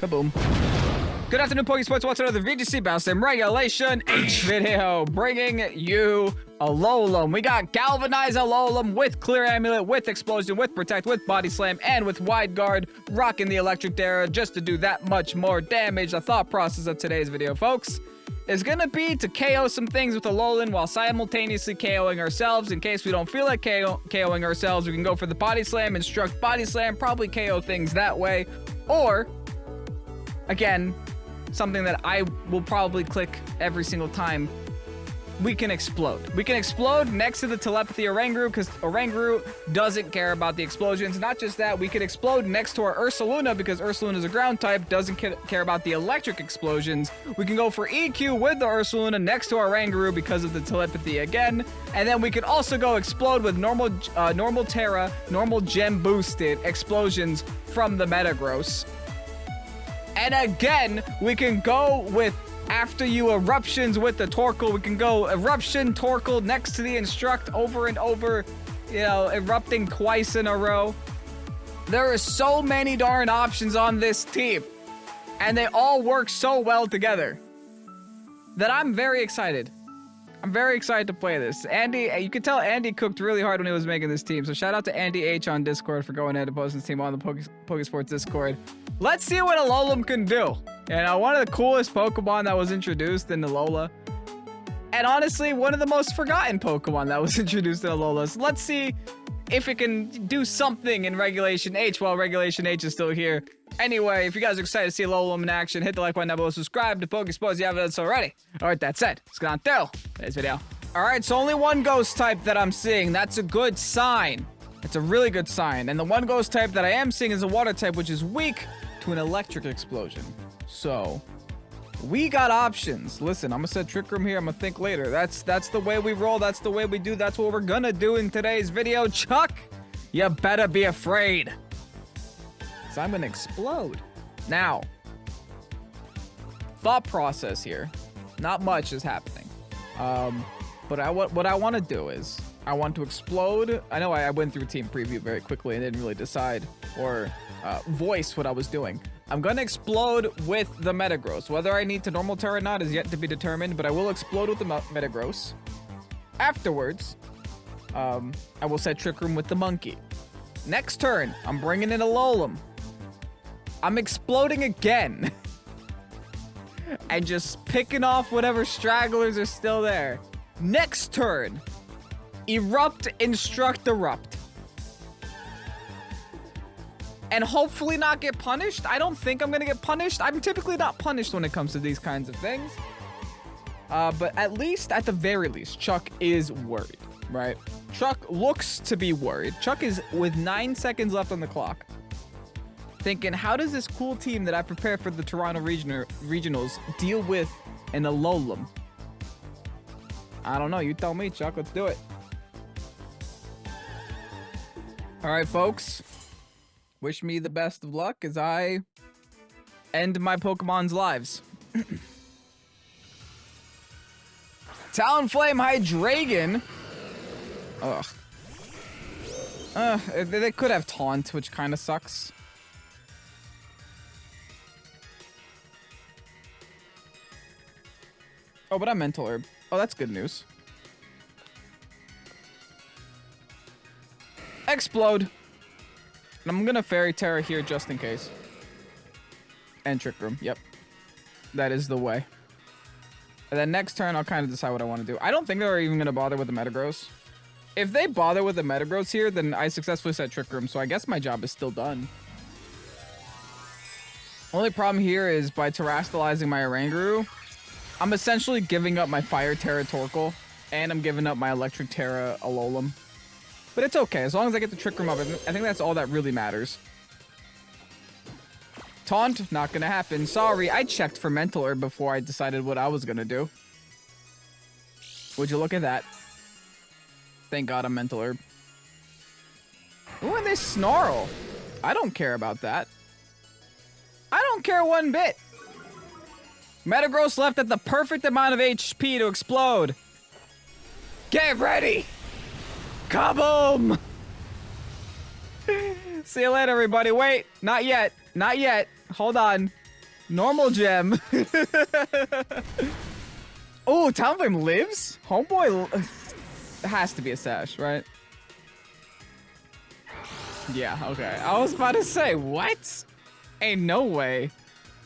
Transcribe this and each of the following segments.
Kaboom. Good afternoon, Pokesports. What's another VGC Bounce and Regulation H video, bringing you Alolan. We got Galvanize Alolan with Clear Amulet, with Explosion, with Protect, with Body Slam, and with Wide Guard, rocking the Electric-type just to do that much more damage. The thought process of today's video, folks, is gonna be to KO some things with Alolan while simultaneously KOing ourselves. In case we don't feel like KOing ourselves, we can go for the Body Slam, instruct Body Slam, probably KO things that way. Or, again, something that I will probably click every single time, we can explode. We can explode next to the Telepathy Oranguru because Oranguru doesn't care about the explosions. Not just that, we could explode next to our Ursaluna because Ursaluna is a ground type, doesn't care about the electric explosions. We can go for EQ with the Ursaluna next to our Oranguru because of the telepathy again. And then we could also go explode with normal Terra, normal gem boosted explosions from the Metagross. And again, we can go with, after you eruptions with the Torkoal, we can go eruption, Torkoal next to the instruct over and over, you know, erupting twice in a row. There are so many darn options on this team, and they all work so well together that I'm very excited. I'm very excited to play this. Andy, you can tell Andy cooked really hard when he was making this team, so shout out to Andy H on Discord for going ahead and posting this team on the Pokesports Discord. Let's see what Alolan can do. You know, one of the coolest Pokemon that was introduced in Alola. And honestly, one of the most forgotten Pokemon that was introduced in Alola. So let's see if it can do something in Regulation H while Regulation H is still here. Anyway, if you guys are excited to see Alolan in action, hit the like button down below, subscribe to Pokesports if you haven't done so already. Alright, that said, let's get on through today's video. Alright, so only one ghost type that I'm seeing. That's a good sign. It's a really good sign. And the one ghost type that I am seeing is a water type, which is weak to an electric explosion. So, we got options. Listen, I'm gonna set Trick Room here. I'm gonna think later. That's the way we roll. That's the way we do. That's what we're gonna do in today's video. Chuck, you better be afraid. So I'm gonna explode. Now, thought process here. Not much is happening. But what I want to do is I want to explode. I know I went through team preview very quickly and didn't really decide or voice what I was doing. I'm gonna explode with the Metagross. Whether I need to normal Terra or not is yet to be determined, but I will explode with the Metagross. Afterwards, I will set Trick Room with the Monkey. Next turn, I'm bringing in Alolan. I'm exploding again. And just picking off whatever stragglers are still there. Next turn, Erupt, Instruct, Erupt. And hopefully not get punished. I don't think I'm gonna get punished. I'm typically not punished when it comes to these kinds of things. But at least, at the very least, Chuck is worried, right? Chuck looks to be worried. Chuck is with 9 seconds left on the clock, thinking, how does this cool team that I prepared for the Toronto Regionals deal with an Alolan? I don't know. You tell me, Chuck. Let's do it. All right, folks. Wish me the best of luck as I end my Pokemon's lives. Talonflame Hydreigon. Ugh. They could have Taunt, which kind of sucks. Oh, but I'm Mental Herb. Oh, that's good news. Explode. And I'm gonna Fairy Terra here just in case. And Trick Room. Yep. That is the way. And then next turn, I'll kind of decide what I want to do. I don't think they're even gonna bother with the Metagross. If they bother with the Metagross here, then I successfully set Trick Room, so I guess my job is still done. Only problem here is by terastallizing my Oranguru, I'm essentially giving up my Fire Terra Torkoal, and I'm giving up my Electric Terra Alolan. But it's okay, as long as I get the Trick Room up, I think that's all that really matters. Taunt, not gonna happen. Sorry, I checked for Mental Herb before I decided what I was gonna do. Would you look at that? Thank God I'm Mental Herb. Ooh, and they Snarl. I don't care about that. I don't care one bit. Metagross left at the perfect amount of HP to explode. Get ready! KABOOM! See you later, everybody. Wait, not yet. Not yet. Hold on. Normal gem. Oh, Talonflame lives? Homeboy has to be a sash, right? Yeah, okay. I was about to say, what? Ain't no way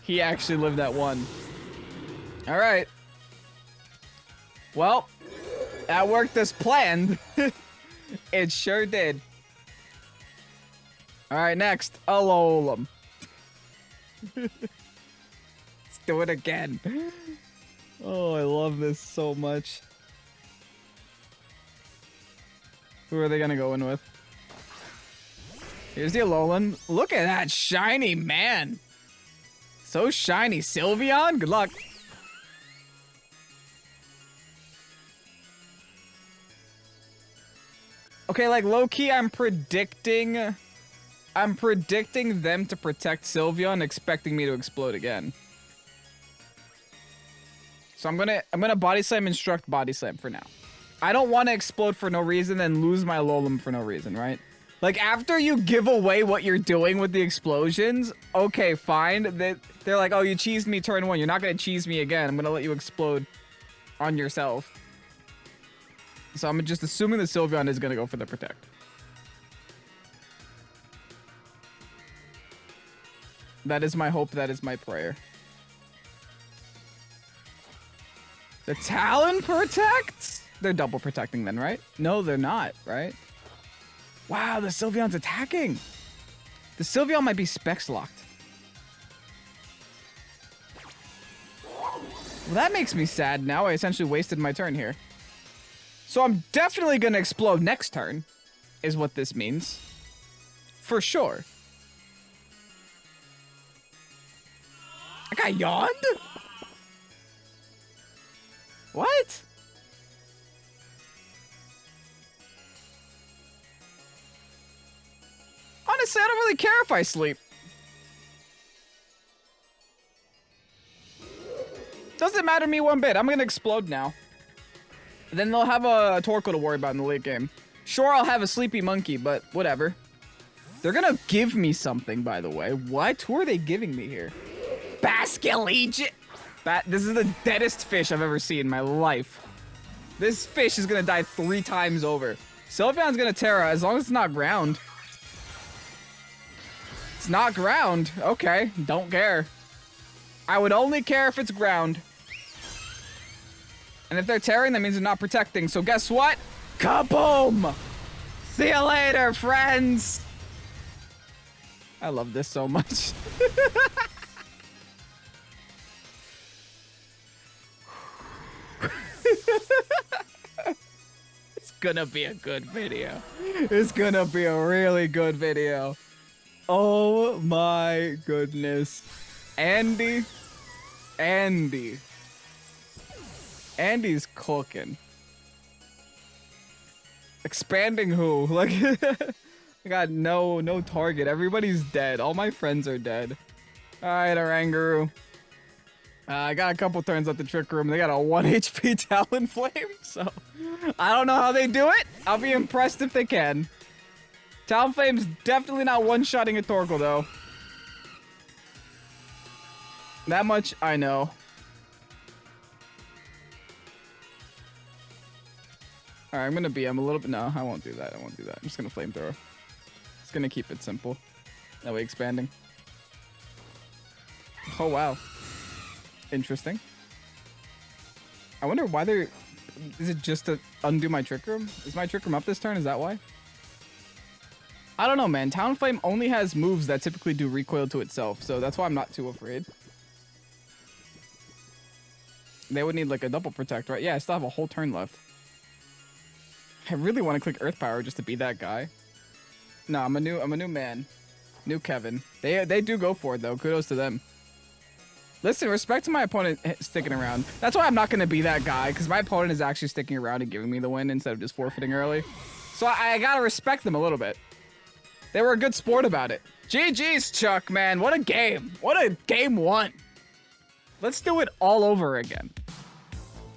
he actually lived that one. All right. Well, that worked as planned. It sure did. All right, next, Alolan. Let's do it again. Oh, I love this so much. Who are they gonna go in with? Here's the Alolan. Look at that shiny, man. So shiny. Sylveon, good luck. Okay, like low-key, I'm predicting them to protect Sylveon, expecting me to explode again. So I'm gonna Body Slam, Instruct, Body Slam for now. I don't want to explode for no reason and lose my Alolan for no reason, right? Like, after you give away what you're doing with the explosions, okay, fine. They're like, oh, you cheesed me turn 1. You're not gonna cheese me again. I'm gonna let you explode on yourself. So I'm just assuming the Sylveon is gonna go for the Protect. That is my hope. That is my prayer. The Talon protects? They're double protecting then, right? No, they're not, right? Wow, the Sylveon's attacking. The Sylveon might be Specs locked. Well, that makes me sad now. I essentially wasted my turn here. So I'm definitely gonna explode next turn, is what this means. For sure. I got yawned? What? Honestly, I don't really care if I sleep. Doesn't matter to me one bit. I'm gonna explode now. Then they'll have a Torkoal to worry about in the late game. Sure, I'll have a Sleepy Monkey, but whatever. They're gonna give me something, by the way. What? Who are they giving me here? Basculegion! This is the deadest fish I've ever seen in my life. This fish is gonna die 3 times over. Sylveon's gonna Terra as long as it's not ground. It's not ground. Okay, don't care. I would only care if it's ground. And if they're tearing, that means they're not protecting. So guess what? KABOOM! See you later, friends! I love this so much. It's gonna be a good video. It's gonna be a really good video. Oh my goodness. Andy's cooking. Expanding who? Like, I got no target. Everybody's dead. All my friends are dead. All right, Oranguru. I got a couple turns at the Trick Room. They got a 1 HP Talonflame, so I don't know how they do it. I'll be impressed if they can. Talonflame's definitely not one-shotting a Torkoal, though. That much I know. Alright, I'm gonna BM a little bit. No, I won't do that. I won't do that. I'm just gonna Flamethrower. Just gonna keep it simple. That way expanding. Oh, wow. Interesting. I wonder why they're... Is it just to undo my Trick Room? Is my Trick Room up this turn? Is that why? I don't know, man. Talonflame only has moves that typically do recoil to itself, so that's why I'm not too afraid. They would need like a double protect, right? Yeah, I still have a whole turn left. I really want to click Earth Power just to be that guy. No, I'm a new man. New Kevin. They do go for it though. Kudos to them. Listen, respect to my opponent sticking around. That's why I'm not going to be that guy, because my opponent is actually sticking around and giving me the win instead of just forfeiting early. So I got to respect them a little bit. They were a good sport about it. GG's, Chuck, man. What a game. What a game 1. Let's do it all over again.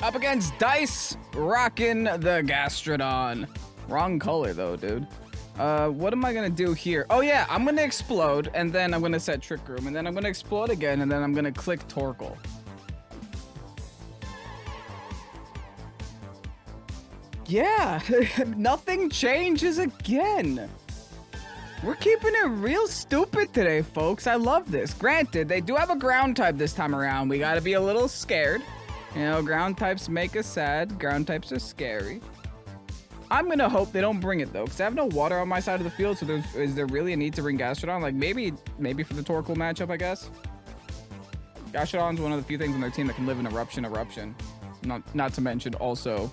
Up against Dice, rocking the Gastrodon. Wrong color, though, dude. What am I gonna do here? Oh yeah, I'm gonna explode, and then I'm gonna set Trick Room, and then I'm gonna explode again, and then I'm gonna click Torkoal. Yeah, nothing changes again. We're keeping it real stupid today, folks. I love this. Granted, they do have a ground type this time around. We gotta be a little scared. You know, ground types make us sad. Ground types are scary. I'm gonna hope they don't bring it though, because I have no water on my side of the field. So is there really a need to bring Gastrodon? Like maybe for the Torkoal matchup, I guess. Gastrodon's one of the few things on their team that can live in eruption. Not to mention also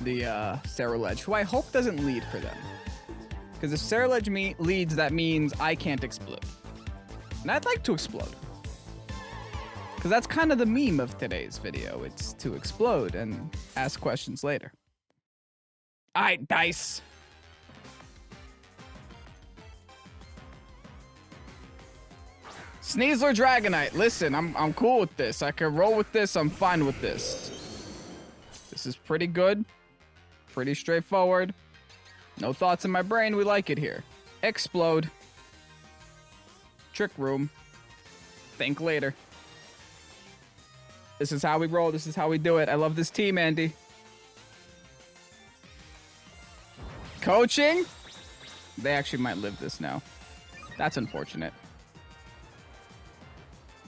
the Ceruledge, who I hope doesn't lead for them. Because if Ceruledge leads, that means I can't explode. And I'd like to explode. Because that's kind of the meme of today's video. It's to explode and ask questions later. Alright, dice. Sneasler Dragonite. Listen, I'm cool with this. I can roll with this. I'm fine with this. This is pretty good. Pretty straightforward. No thoughts in my brain. We like it here. Explode. Trick Room. Think later. This is how we roll. This is how we do it. I love this team, Andy. Coaching. They actually might live this now. That's unfortunate.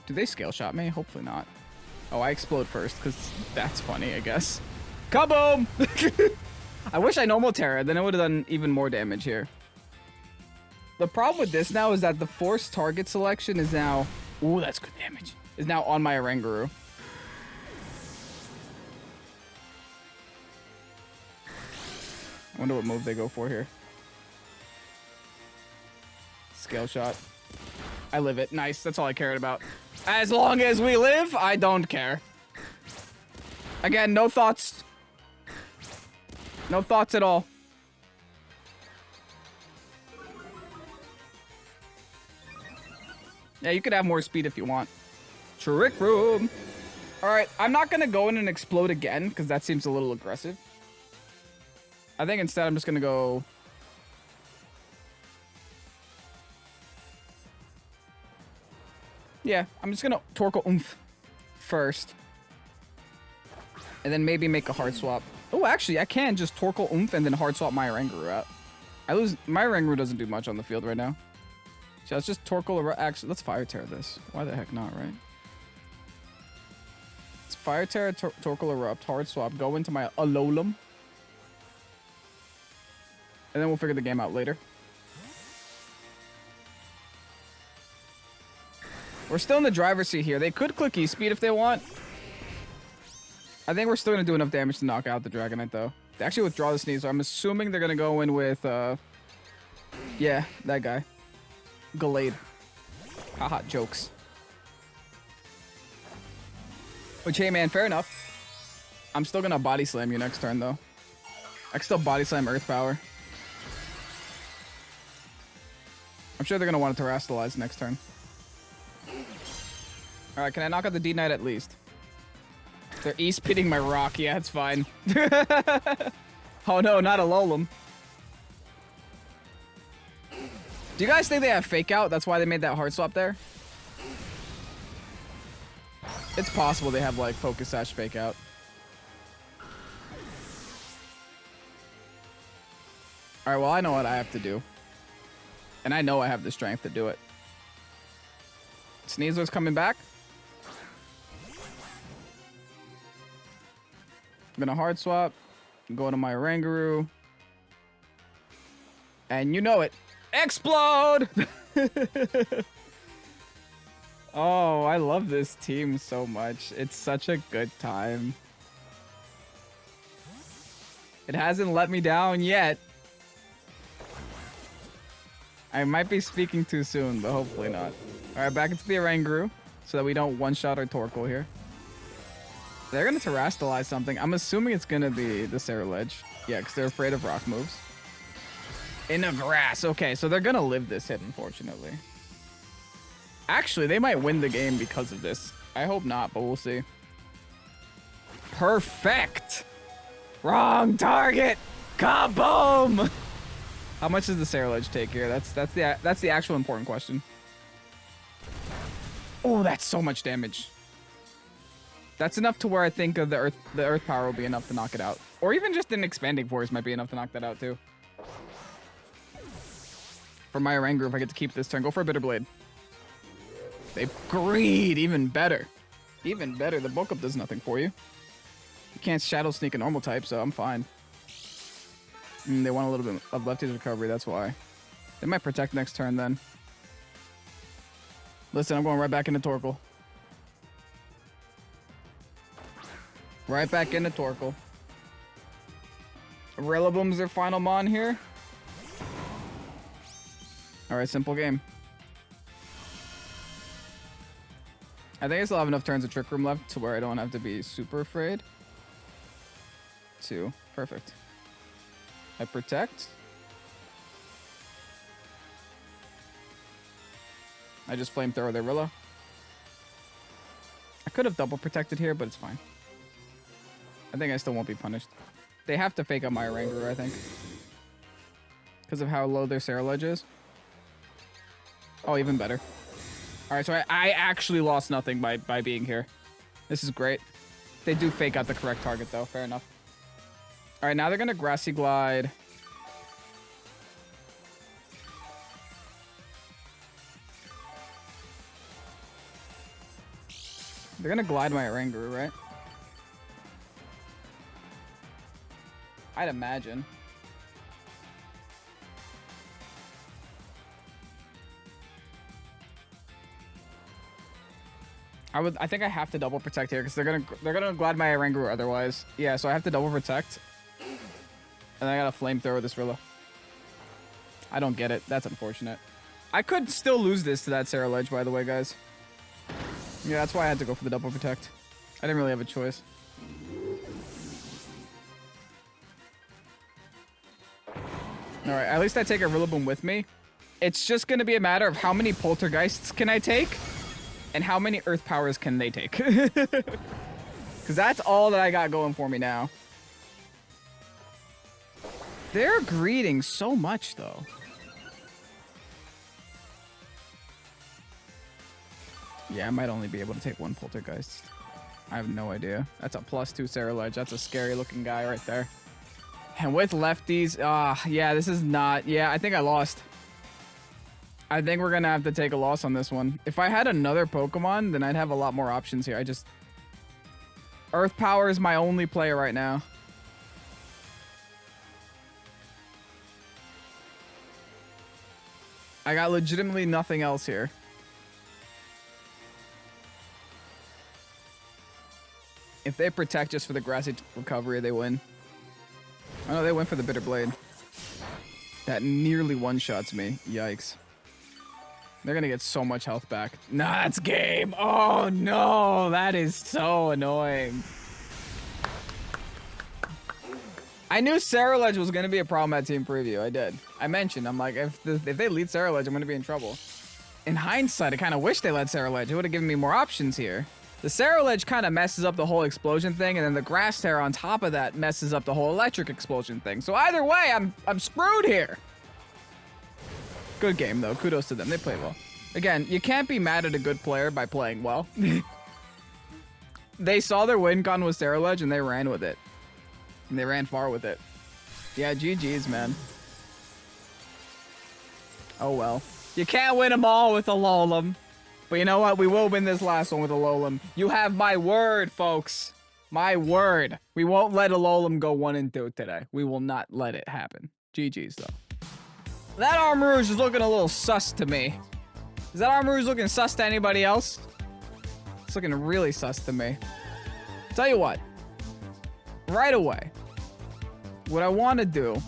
Do they scale shot me? Hopefully not. Oh, I explode first because that's funny, I guess. KABOOM! I wish I normal Terra, then it would have done even more damage here. The problem with this now is that the forced target selection is now... Ooh, that's good damage. Is now on my Oranguru. I wonder what move they go for here. Scale shot. I live it. Nice. That's all I cared about. As long as we live, I don't care. Again, no thoughts. No thoughts at all. Yeah, you could have more speed if you want. Trick Room. All right, I'm not going to go in and explode again because that seems a little aggressive. I think instead I'm just going to go... Yeah, I'm just going to Torkoal Oomph first. And then maybe make a hard swap. Oh, actually, I can just Torkoal Oomph and then hard swap my Oranguru out. My Oranguru doesn't do much on the field right now. So let's just Torkoal... Actually, let's Fire Tear this. Why the heck not, right? Let's Fire Tear, Torkoal Erupt, hard swap, go into my Alolan. And then we'll figure the game out later. We're still in the driver's seat here. They could click E-Speed if they want. I think we're still going to do enough damage to knock out the Dragonite, though. They actually withdraw the Sneasler. I'm assuming they're going to go in with, yeah, that guy. Gallade. Haha, jokes. Which, hey, man, fair enough. I'm still going to Body Slam you next turn, though. I can still Body Slam Earth Power. I'm sure they're going to want to Terrastallize next turn. Alright, can I knock out the D-Knight at least? They're E-speeding my rock. Yeah, it's fine. Oh no, not a Alolan. Do you guys think they have Fake Out? That's why they made that hard swap there? It's possible they have like Focus Sash Fake Out. Alright, well I know what I have to do. And I know I have the strength to do it. Sneasler's coming back. I'm gonna hard swap, go to my Oranguru, and you know it, explode! Oh, I love this team so much. It's such a good time. It hasn't let me down yet. I might be speaking too soon, but hopefully not. All right, back into the Oranguru so that we don't one-shot our Torkoal here. They're going to Terrastallize something. I'm assuming it's going to be the Ceruledge. Yeah, because they're afraid of rock moves. In the grass. Okay, so they're going to live this hit, unfortunately. Actually, they might win the game because of this. I hope not, but we'll see. Perfect. Wrong target. KABOOM. How much does the Cerulege take here? That's the actual important question. Oh, that's so much damage. That's enough to where I think of the earth power will be enough to knock it out. Or even just an expanding force might be enough to knock that out too. For my Oranguru, if I get to keep this turn, go for a Bitter Blade. They greed, even better. Even better, the bulk up does nothing for you. You can't Shadow Sneak a normal type, so I'm fine. They want a little bit of Lefty's recovery, that's why. They might protect next turn then. Listen, I'm going right back into Torkoal. Right back into Torkoal. Rillaboom's their final mon here. Alright, simple game. I think I still have enough turns of Trick Room left to where I don't have to be super afraid. 2. Perfect. I protect. I just flamethrower their Rilla. I could have double protected here, but it's fine. I think I still won't be punished. They have to fake out my Oranguru, I think. Because of how low their Cerulege is. Oh, even better. Alright, so I actually lost nothing by being here. This is great. They do fake out the correct target, though. Fair enough. Alright, now they're going to Grassy Glide. They're going to glide my Oranguru, right? I'd imagine. I think I have to double protect here because they're gonna glide my Oranguru otherwise. Yeah, so I have to double protect. And I gotta flamethrower this Rilla. I don't get it. That's unfortunate. I could still lose this to that Cerulege, by the way, guys. Yeah, that's why I had to go for the double protect. I didn't really have a choice. Alright, at least I take a Rillaboom with me. It's just gonna be a matter of how many Poltergeists can I take and how many Earth Powers can they take. Because that's all that I got going for me now. They're greeting so much, though. Yeah, I might only be able to take one Poltergeist. I have no idea. That's a +2 Cerulege. That's a scary looking guy right there. And with lefties, yeah, this is not... Yeah, I think I lost. I think we're going to have to take a loss on this one. If I had another Pokemon, then I'd have a lot more options here. Earth Power is my only play right now. I got legitimately nothing else here. If they protect just for the Grassy recovery, they win. Oh no, they went for the Bitter Blade. That nearly one-shots me. Yikes. They're gonna get so much health back. Nah, that's game. Oh no, that is so annoying. I knew Cerulege was gonna be a problem at Team Preview. I did. I mentioned, I'm like, if they lead Cerulege, I'm gonna be in trouble. In hindsight, I kind of wish they led Cerulege. It would have given me more options here. The Cerulege kind of messes up the whole explosion thing, and then the Grass Terror on top of that messes up the whole electric explosion thing. So either way, I'm screwed here. Good game, though. Kudos to them. They played well. Again, you can't be mad at a good player by playing well. They saw their win con with Cerulege, and they ran with it. And they ran far with it. Yeah, GG's, man. Oh, well. You can't win them all with Alolan. But you know what? We will win this last one with Alolan. You have my word, folks. My word. We won't let Alolan go 1-2 today. We will not let it happen. GG's, though. That Armarouge is looking a little sus to me. Is that Armarouge looking sus to anybody else? It's looking really sus to me. Tell you what. Right away. What I want to do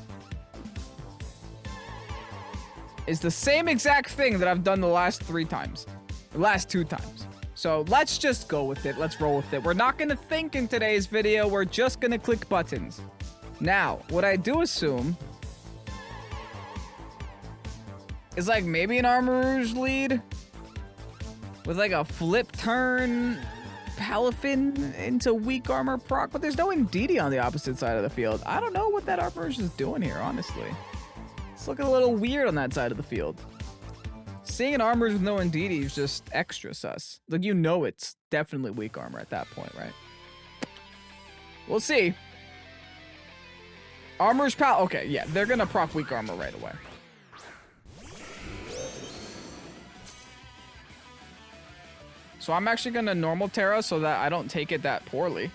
is the same exact thing that I've done the last 3 times. The last 2 times. So let's just go with it. Let's roll with it. We're not going to think in today's video. We're just going to click buttons. Now, what I do assume is like maybe an Armarouge lead with like a flip turn Palafin into weak armor proc, but there's no Indeedee on the opposite side of the field. I don't know what that Armarouge is doing here, honestly. It's looking a little weird on that side of the field. Seeing an armor with no Indeedee is just extra sus. Like, you know it's definitely weak armor at that point, right? We'll see. Armor's power. Okay, yeah, they're gonna proc weak armor right away. So I'm actually gonna normal Terra so that I don't take it that poorly.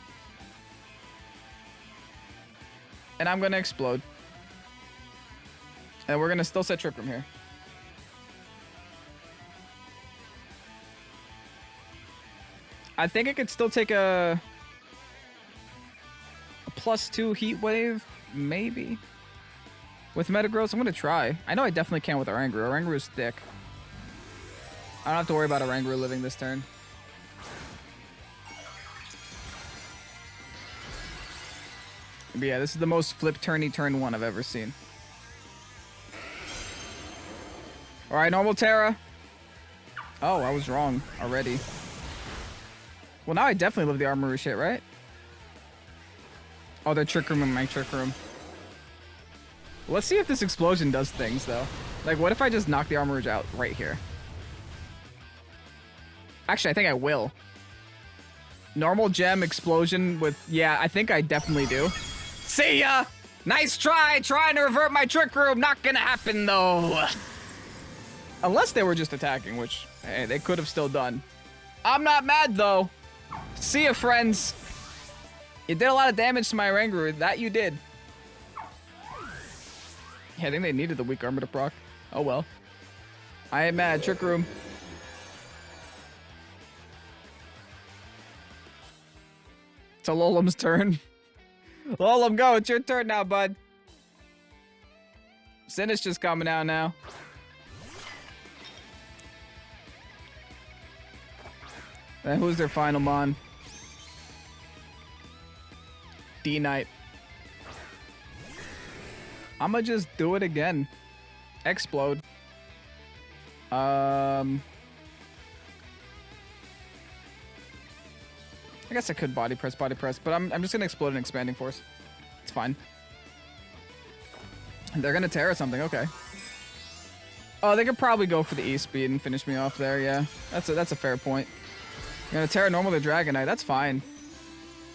And I'm gonna explode. And we're gonna still set Trick Room here. I think I could still take a +2 Heat Wave, maybe. With Metagross, I'm gonna try. I know I definitely can with Oranguru. Oranguru is thick. I don't have to worry about Oranguru living this turn. But yeah, this is the most flip turny turn 1 I've ever seen. Alright, normal Terra. Oh, I was wrong already. Well, now I definitely love the Armor shit, right? Oh, they're Trick Room and my Trick Room. Let's see if this explosion does things, though. Like, what if I just knock the Armor out right here? Actually, I think I will. Normal Gem explosion with... Yeah, I think I definitely do. See ya! Nice try! Trying to revert my Trick Room. Not gonna happen, though. Unless they were just attacking, which, hey, they could have still done. I'm not mad, though. See ya, friends. You did a lot of damage to my Oranguru. That you did. Yeah, I think they needed the weak armor to proc. Oh, well. I ain't mad. Trick Room. It's Alolam's turn. Alolam, go. It's your turn now, bud. Sinnoh's just coming out now. And who's their final mon? D-Knight. I'ma just do it again. Explode. I guess I could body press, but I'm just gonna explode an Expanding Force. It's fine. They're gonna Terra something, okay. Oh, they could probably go for the E-Speed and finish me off there, yeah. That's a fair point. You're gonna Terra normal the Dragonite, that's fine.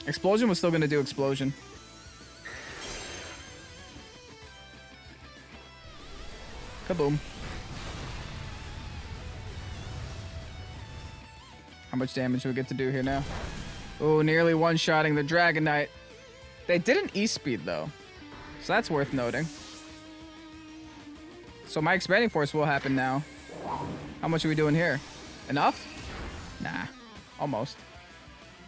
Explosion was still gonna do Explosion. Kaboom. How much damage do we get to do here now? Oh, nearly one-shotting the Dragonite. They didn't E-Speed, though. So that's worth noting. So my Expanding Force will happen now. How much are we doing here? Enough? Nah. Almost.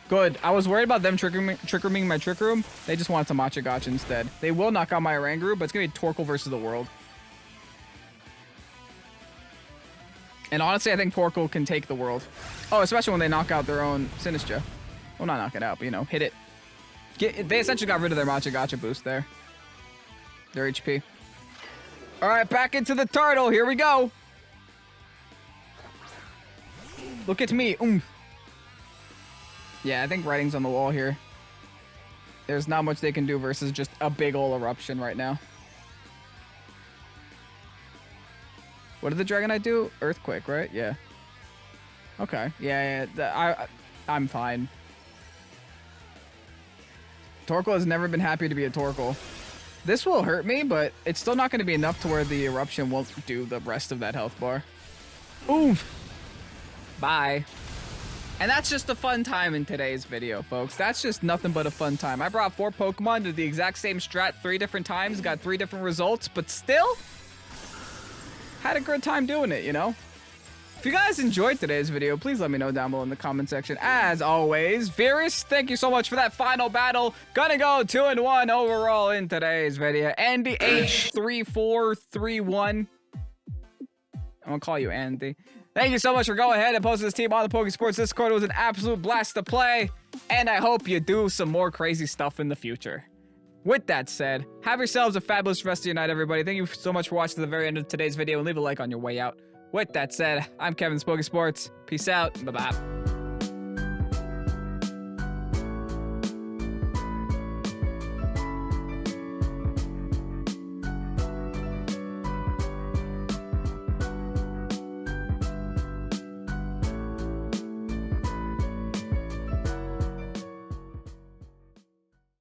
Good. I was worried about them Trick Rooming my Trick Room. They just wanted to Matcha Gotcha instead. They will knock out my Oranguru, but it's going to be Torkoal versus the world. And honestly, I think Torkoal can take the world. Oh, especially when they knock out their own Sinistcha. Well, not knock it out, but, you know, hit it. They essentially got rid of their Matcha Gotcha boost there. Their HP. All right, back into the turtle. Here we go. Look at me. Yeah, I think writing's on the wall here. There's not much they can do versus just a big ol' eruption right now. What did the Dragonite do? Earthquake, right? Yeah. Okay. Yeah. I'm fine. Torkoal has never been happy to be a Torkoal. This will hurt me, but it's still not going to be enough to where the eruption won't do the rest of that health bar. Oof. Bye. And that's just a fun time in today's video, folks. That's just nothing but a fun time. I brought 4 Pokemon, did the exact same strat 3 different times, got 3 different results, but still had a good time doing it, you know? If you guys enjoyed today's video, please let me know down below in the comment section. As always, Virus, thank you so much for that final battle. Gonna go 2-1 overall in today's video. Andy H3431. I'm gonna call you Andy. Thank you so much for going ahead and posting this team on the Pokesports Discord. It was an absolute blast to play, and I hope you do some more crazy stuff in the future. With that said, have yourselves a fabulous rest of your night, everybody. Thank you so much for watching to the very end of today's video, and leave a like on your way out. With that said, I'm Kevin Pokesports. Peace out. Bye-bye.